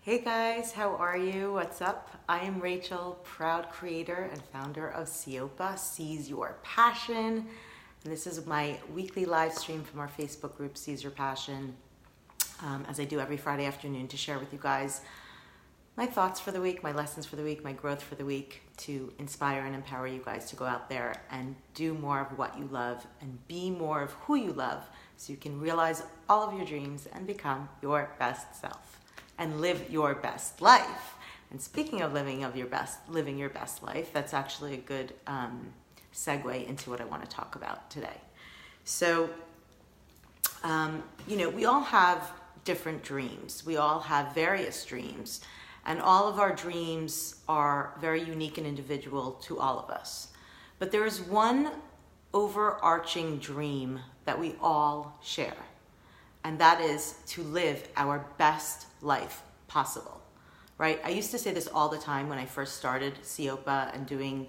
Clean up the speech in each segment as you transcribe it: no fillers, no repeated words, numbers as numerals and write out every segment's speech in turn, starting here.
Hey guys, how are you? What's up? I am Rachel, proud creator and founder of Siopa, Seize Your Passion. And this is my weekly live stream from our Facebook group, Seize Your Passion, as I do every Friday afternoon to share with you guys my thoughts for the week, my lessons for the week, my growth for the week, to inspire and empower you guys to go out there and do more of what you love and be more of who you love so you can realize all of your dreams and become your best self and live your best life. And speaking of living your best life, that's actually a good segue into what I want to talk about today. So, we all have different dreams. We all have various dreams. And all of our dreams are very unique and individual to all of us. But there is one overarching dream that we all share, and that is to live our best life possible, right? I used to say this all the time when I first started Siopa and doing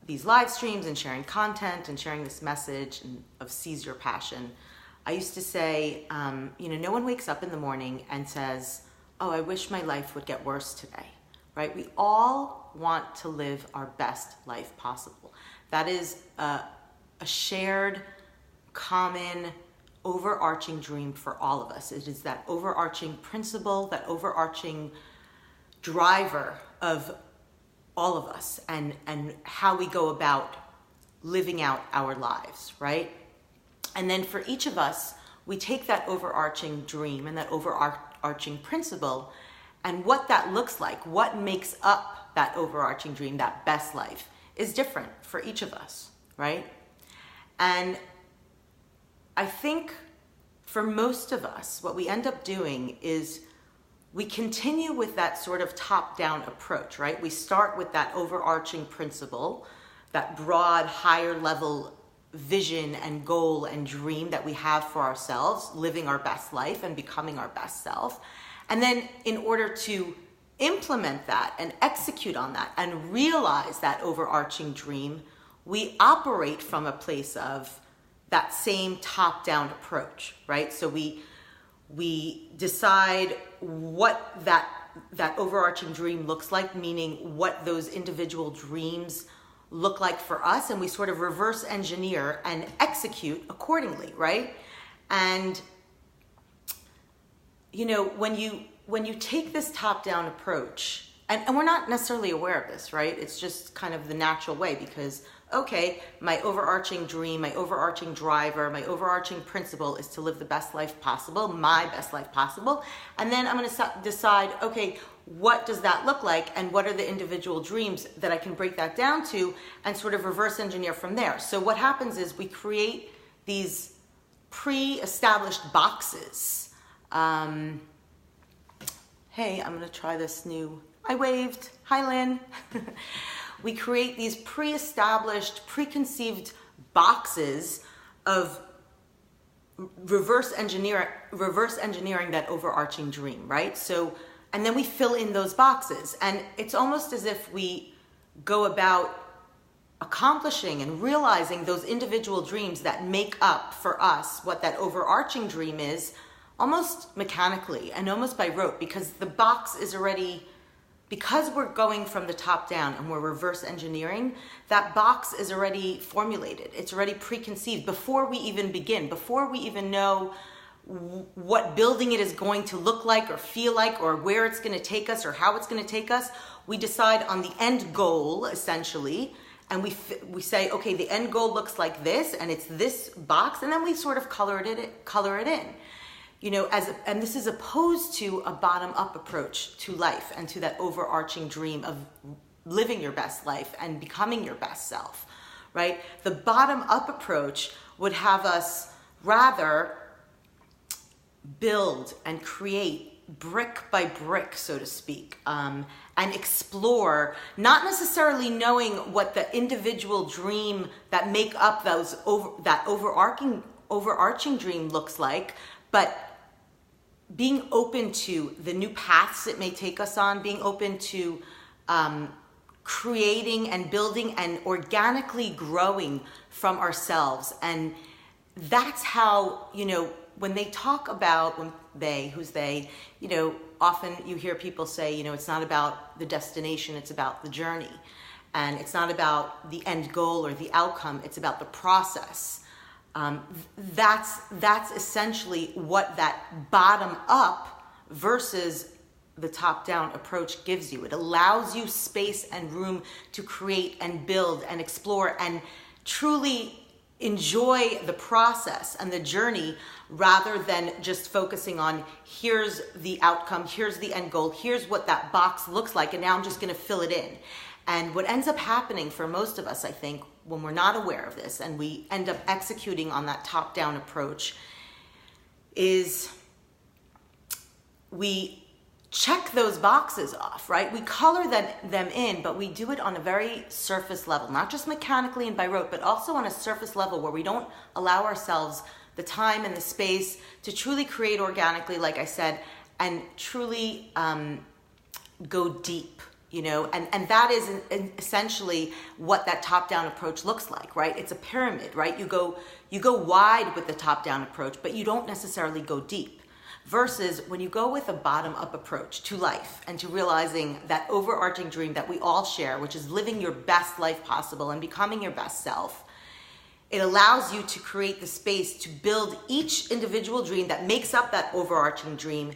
these live streams and sharing content and sharing this message of Seize Your Passion. I used to say, no one wakes up in the morning and says, oh, I wish my life would get worse today, right? We all want to live our best life possible. That is a shared, common, overarching dream for all of us. It is that overarching principle, that overarching driver of all of us and how we go about living out our lives, right? And then for each of us, we take that overarching dream and that overarching principle and what that looks like, what makes up that overarching dream, that best life, is different for each of us, right? And I think for most of us, what we end up doing is we continue with that sort of top-down approach, right? We start with that overarching principle, that broad, higher level vision and goal and dream that we have for ourselves, living our best life and becoming our best self. And then in order to implement that and execute on that and realize that overarching dream, we operate from a place of that same top-down approach, right? So we decide what that overarching dream looks like, meaning what those individual dreams look like for us, and we sort of reverse engineer and execute accordingly, right? And when you take this top-down approach, and we're not necessarily aware of this, right? It's just kind of the natural way because, okay, my overarching dream, my overarching driver, my overarching principle is to live the best life possible, my best life possible. And then I'm going to decide, okay, what does that look like? And what are the individual dreams that I can break that down to and sort of reverse engineer from there? So what happens is we create these pre-established boxes. Hey, I'm going to try this new, I waved, hi Lynn. We create these pre-established, preconceived boxes of reverse engineering that overarching dream, right? So, and then we fill in those boxes, and it's almost as if we go about accomplishing and realizing those individual dreams that make up for us what that overarching dream is, almost mechanically and almost by rote, because the box is already, because we're going from the top down and we're reverse engineering, that box is already formulated. It's already preconceived before we even begin, before we even know what building it is going to look like or feel like or where it's going to take us or how it's going to take us. We decide on the end goal, essentially, and we say, okay, the end goal looks like this, and it's this box, and then we sort of color it in. And this is opposed to a bottom-up approach to life and to that overarching dream of living your best life and becoming your best self, right? The bottom-up approach would have us rather build and create brick by brick, so to speak, and explore, not necessarily knowing what the individual dream that make up that overarching dream looks like, but being open to the new paths it may take us on, being open to creating and building and organically growing from ourselves. And that's how, when they talk about, who's they, often you hear people say, it's not about the destination, it's about the journey. And it's not about the end goal or the outcome, it's about the process. That's essentially what that bottom up versus the top-down approach gives you. It allows you space and room to create and build and explore and truly enjoy the process and the journey rather than just focusing on here's the outcome, here's the end goal, here's what that box looks like, and now I'm just going to fill it in. And what ends up happening for most of us, I think, when we're not aware of this and we end up executing on that top-down approach is we check those boxes off, right? We color them in, but we do it on a very surface level, not just mechanically and by rote, but also on a surface level where we don't allow ourselves the time and the space to truly create organically, like I said, and truly go deep, and that is essentially what that top-down approach looks like, right? It's a pyramid, right? You go wide with the top-down approach, but you don't necessarily go deep. Versus when you go with a bottom-up approach to life and to realizing that overarching dream that we all share, which is living your best life possible and becoming your best self, it allows you to create the space to build each individual dream that makes up that overarching dream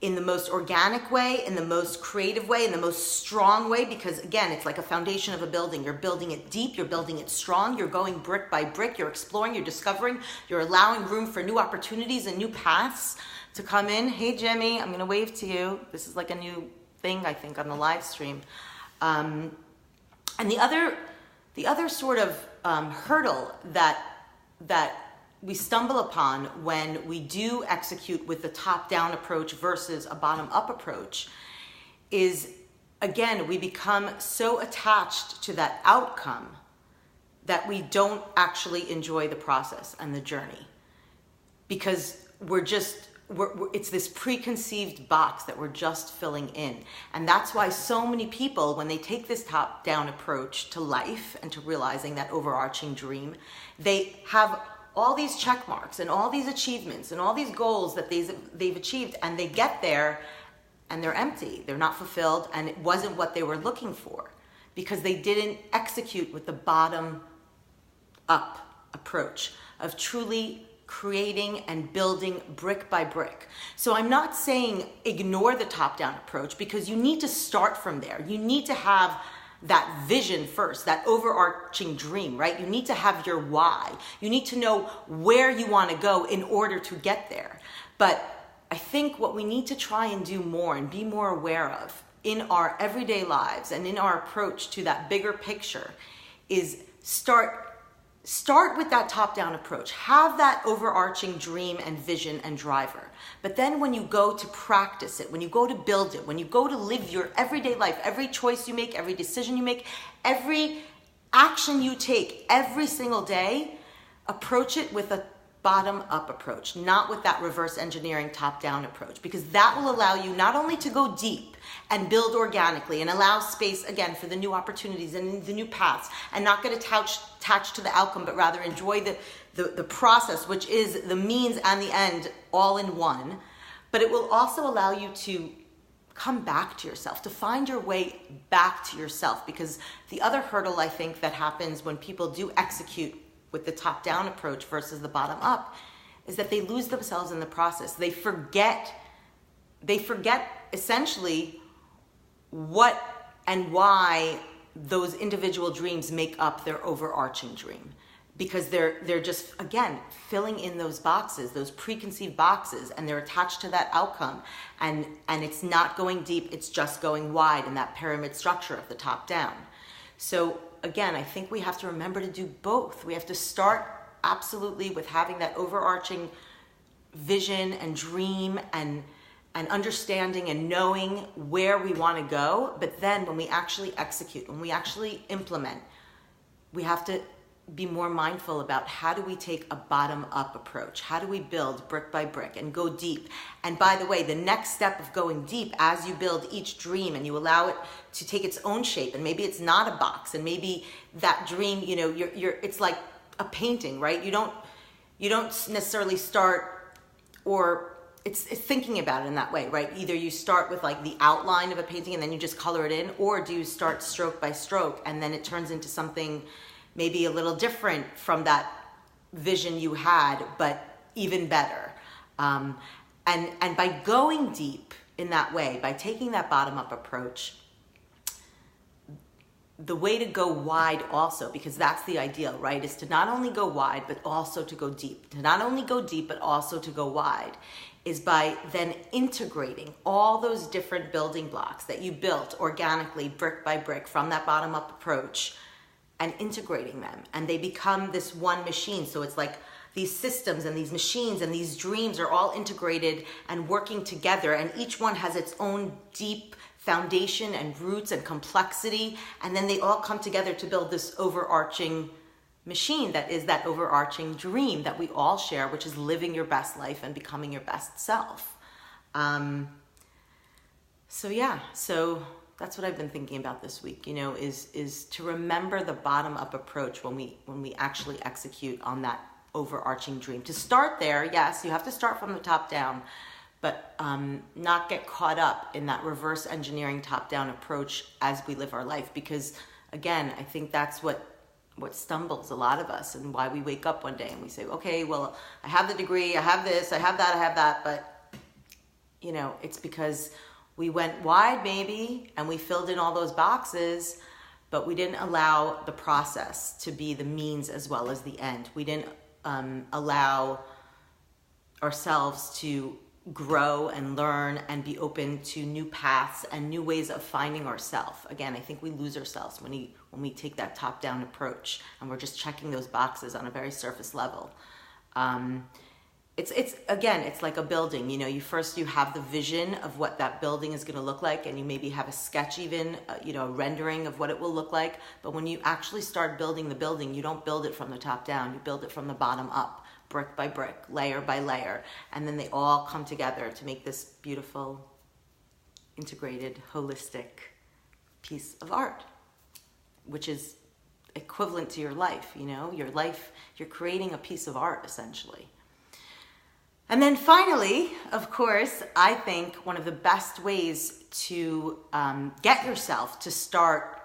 in the most organic way, in the most creative way, in the most strong way, because again, it's like a foundation of a building. You're building it deep, you're building it strong, you're going brick by brick, you're exploring, you're discovering, you're allowing room for new opportunities and new paths to come in. Hey, Jimmy, I'm gonna wave to you. This is like a new thing, I think, on the live stream. And the other sort of hurdle that we stumble upon when we do execute with the top-down approach versus a bottom-up approach is, again, we become so attached to that outcome that we don't actually enjoy the process and the journey, because it's this preconceived box that we're just filling in. And that's why so many people, when they take this top-down approach to life and to realizing that overarching dream, they have all these check marks and all these achievements and all these goals that they've achieved, and they get there and they're empty, they're not fulfilled, and it wasn't what they were looking for because they didn't execute with the bottom-up approach of truly creating and building brick by brick. So I'm not saying ignore the top-down approach, because you need to start from there. You need to have that vision first, that overarching dream, right? You need to have your why. You need to know where you want to go in order to get there. But I think what we need to try and do more and be more aware of in our everyday lives and in our approach to that bigger picture is start with that top-down approach. Have that overarching dream and vision and driver. But then when you go to practice it, when you go to build it, when you go to live your everyday life, every choice you make, every decision you make, every action you take every single day, approach it with a bottom-up approach, not with that reverse engineering top-down approach, because that will allow you not only to go deep and build organically and allow space, again, for the new opportunities and the new paths, and not get attached to the outcome, but rather enjoy the process, which is the means and the end all in one. But it will also allow you to come back to yourself, to find your way back to yourself, because the other hurdle I think that happens when people do execute with the top-down approach versus the bottom-up is that they lose themselves in the process. They forget essentially what and why those individual dreams make up their overarching dream, because they're just, again, filling in those boxes, those preconceived boxes, and they're attached to that outcome, and it's not going deep, it's just going wide in that pyramid structure of the top down. So again, I think we have to remember to do both. We have to start absolutely with having that overarching vision and dream and understanding and knowing where we want to go. But then when we actually execute, when we actually implement, we have to be more mindful about how do we take a bottom-up approach? How do we build brick by brick and go deep? And by the way, the next step of going deep as you build each dream and you allow it to take its own shape, and maybe it's not a box, and maybe that dream, it's like a painting, right? You don't necessarily start or it's thinking about it in that way, right? Either you start with like the outline of a painting and then you just color it in, or do you start stroke by stroke and then it turns into something maybe a little different from that vision you had, but even better. And by going deep in that way, by taking that bottom-up approach, the way to go wide also, because that's the ideal, right, is to not only go wide, but also to go deep. To not only go deep, but also to go wide, is by then integrating all those different building blocks that you built organically, brick by brick, from that bottom-up approach, and integrating them. And they become this one machine. So it's like these systems and these machines and these dreams are all integrated and working together, and each one has its own deep foundation and roots and complexity, and then they all come together to build this overarching machine that is that overarching dream that we all share, which is living your best life and becoming your best self. So that's what I've been thinking about this week, is to remember the bottom-up approach when we actually execute on that overarching dream. To start there, yes, you have to start from the top down, but not get caught up in that reverse engineering top-down approach as we live our life. Because again, I think that's what stumbles a lot of us, and why we wake up one day and we say, okay, well, I have the degree, I have this, I have that, but it's because we went wide maybe and we filled in all those boxes, but we didn't allow the process to be the means as well as the end. We didn't allow ourselves to grow and learn and be open to new paths and new ways of finding ourselves. Again, I think we lose ourselves when we take that top-down approach and we're just checking those boxes on a very surface level. It's like a building. You have the vision of what that building is going to look like, and you maybe have a sketch, even a rendering of what it will look like. But when you actually start building the building, you don't build it from the top down. You build it from the bottom up, brick by brick, layer by layer, and then they all come together to make this beautiful, integrated, holistic piece of art, which is equivalent to your life. Your life, you're creating a piece of art essentially. And then finally, of course, I think one of the best ways to get yourself to start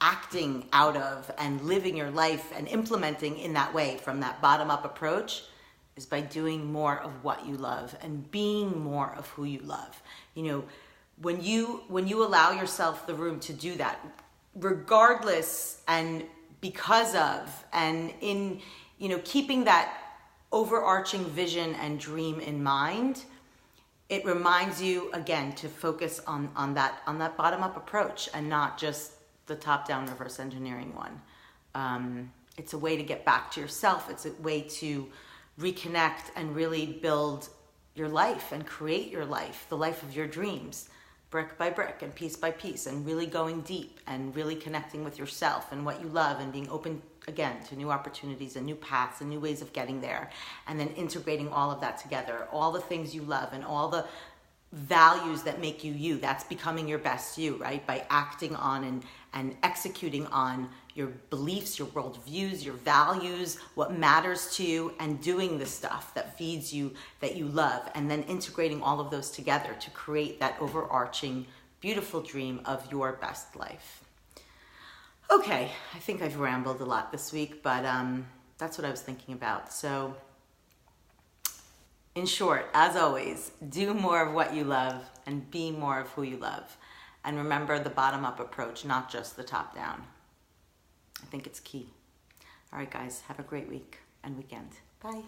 acting out of and living your life and implementing in that way from that bottom-up approach is by doing more of what you love and being more of who you love. When you allow yourself the room to do that, regardless and because of, and in keeping that overarching vision and dream in mind, it reminds you again to focus on that bottom-up approach and not just the top-down reverse engineering one. It's a way to get back to yourself. It's a way to reconnect and really build your life and create your life, the life of your dreams, brick by brick and piece by piece, and really going deep and really connecting with yourself and what you love and being open again to new opportunities and new paths and new ways of getting there, and then integrating all of that together, all the things you love and all the values that make you you. That's becoming your best you, right? By acting on and executing on your beliefs, your worldviews, your values, what matters to you, and doing the stuff that feeds you, that you love, and then integrating all of those together to create that overarching, beautiful dream of your best life. Okay, I think I've rambled a lot this week, but that's what I was thinking about. So, in short, as always, do more of what you love and be more of who you love. And remember the bottom-up approach, not just the top-down. I think it's key. All right, guys, have a great week and weekend. Bye.